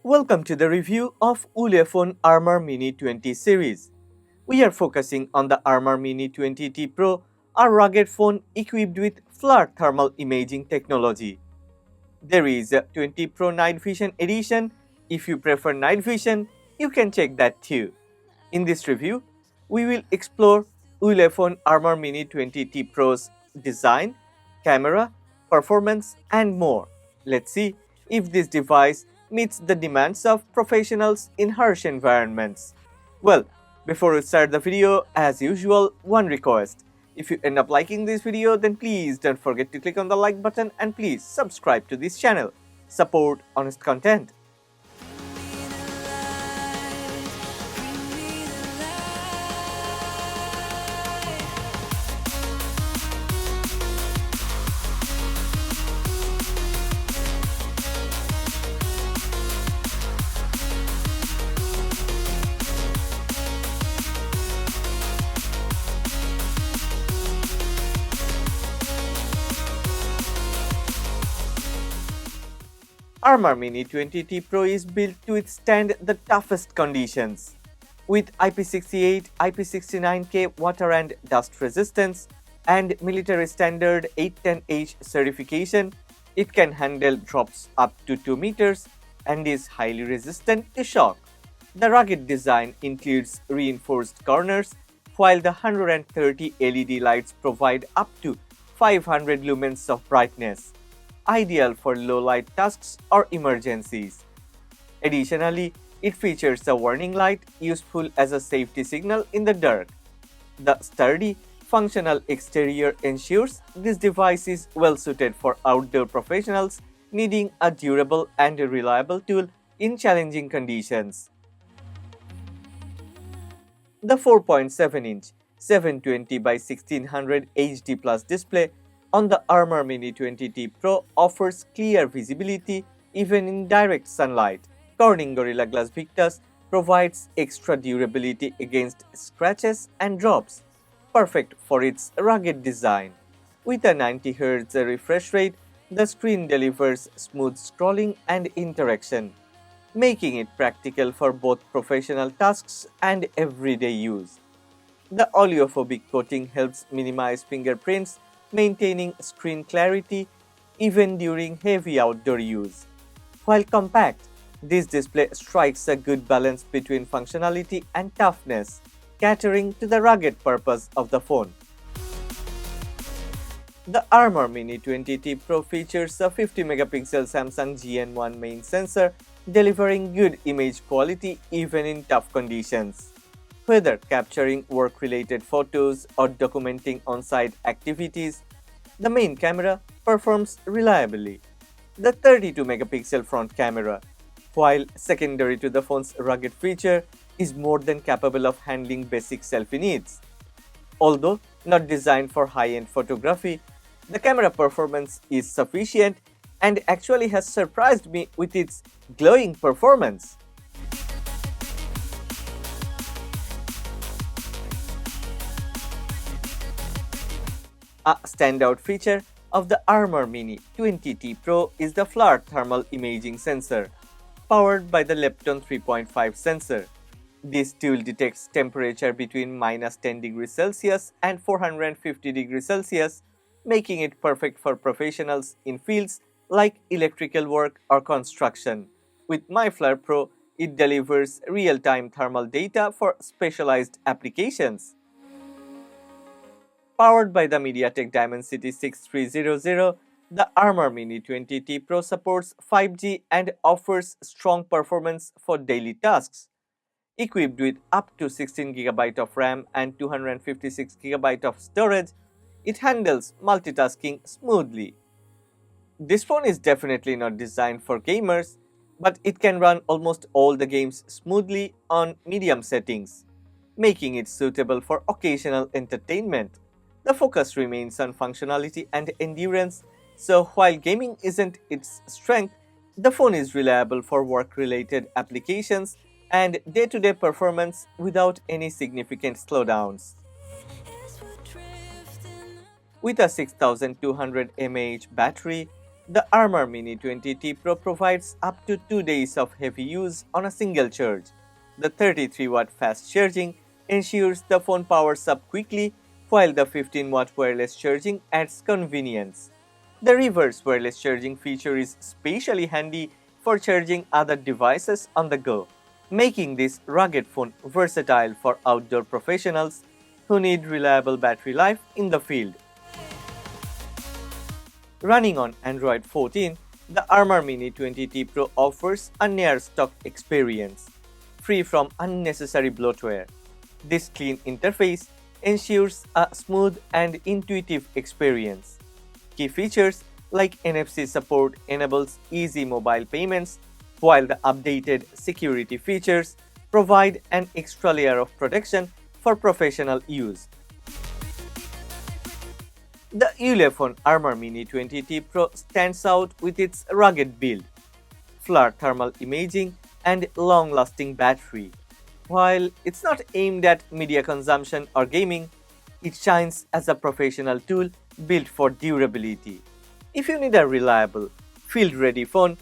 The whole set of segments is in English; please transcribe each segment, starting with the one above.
Welcome to the review of Ulefone Armor Mini 20 series. We are focusing on the Armor Mini 20T Pro, a rugged phone equipped with FLIR thermal imaging technology. There is a 20 Pro Night Vision edition. If you prefer night vision, you can check that too. In this review, we will explore Ulefone Armor Mini 20T Pro's design, camera, performance, and more. Let's see if this device meets the demands of professionals in harsh environments. Well, before we start the video, as usual, one request. If you end up liking this video, then please don't forget to click on the like button and please subscribe to this channel. Support honest content. Armor Mini 20T Pro is built to withstand the toughest conditions. With IP68, IP69K water and dust resistance, and military standard 810H certification, it can handle drops up to 2 meters and is highly resistant to shock. The rugged design includes reinforced corners, while the 130 LED lights provide up to 500 lumens of brightness, ideal for low-light tasks or emergencies. Additionally, it features a warning light useful as a safety signal in the dark. The sturdy, functional exterior ensures this device is well suited for outdoor professionals needing a durable and reliable tool in challenging conditions. The 4.7-inch 720 by 1600 HD Plus display on the Armor Mini 20T Pro offers clear visibility even in direct sunlight. Corning Gorilla Glass Victus provides extra durability against scratches and drops, perfect for its rugged design. With a 90 Hz refresh rate, the screen delivers smooth scrolling and interaction, making it practical for both professional tasks and everyday use. The oleophobic coating helps minimize fingerprints, maintaining screen clarity even during heavy outdoor use. While compact, this display strikes a good balance between functionality and toughness, catering to the rugged purpose of the phone. The Armor Mini 20T Pro features a 50-megapixel Samsung GN1 main sensor, delivering good image quality even in tough conditions. Whether capturing work-related photos or documenting on-site activities, the main camera performs reliably. The 32-megapixel front camera, while secondary to the phone's rugged feature, is more than capable of handling basic selfie needs. Although not designed for high-end photography, the camera performance is sufficient and actually has surprised me with its glowing performance. A standout feature of the Armor Mini 20T Pro is the FLIR thermal imaging sensor, powered by the Lepton 3.5 sensor. This tool detects temperature between -10 degrees Celsius and 450 degrees Celsius, making it perfect for professionals in fields like electrical work or construction. With MyFLIR Pro, it delivers real-time thermal data for specialized applications. Powered by the MediaTek Dimensity 6300, the Armor Mini 20T Pro supports 5G and offers strong performance for daily tasks. Equipped with up to 16GB of RAM and 256GB of storage, it handles multitasking smoothly. This phone is definitely not designed for gamers, but it can run almost all the games smoothly on medium settings, making it suitable for occasional entertainment. The focus remains on functionality and endurance, so while gaming isn't its strength, the phone is reliable for work-related applications and day-to-day performance without any significant slowdowns. With a 6200 mAh battery, The Armor Mini 20T Pro provides up to 2 days of heavy use on a single charge. The 33-watt fast charging ensures the phone powers up quickly, while the 15-watt wireless charging adds convenience. The reverse wireless charging feature is especially handy for charging other devices on the go, making this rugged phone versatile for outdoor professionals who need reliable battery life in the field. Running on Android 14, the Armor Mini 20T Pro offers a near-stock experience, free from unnecessary bloatware. This clean interface ensures a smooth and intuitive experience. Key features like NFC support enables easy mobile payments, while the updated security features provide an extra layer of protection for professional use. The Ulefone Armor Mini 20T Pro stands out with its rugged build, FLIR thermal imaging, and long-lasting battery. While it's not aimed at media consumption or gaming, it shines as a professional tool built for durability. If you need a reliable, field-ready phone,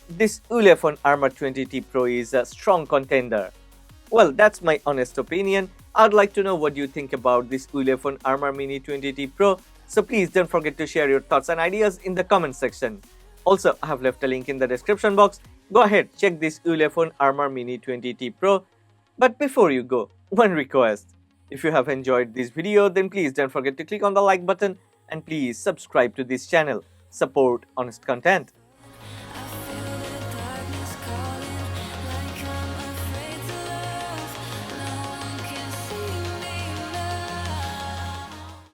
this Ulefone Armor 20T Pro is a strong contender. Well, that's my honest opinion. I'd like to know what you think about this Ulefone Armor Mini 20T Pro, so please don't forget to share your thoughts and ideas in the comment section. Also, I have left a link in the description box. Go ahead, check this Ulefone Armor Mini 20T Pro. But before you go, one request. If you have enjoyed this video, then please don't forget to click on the like button and please subscribe to this channel. Support honest content.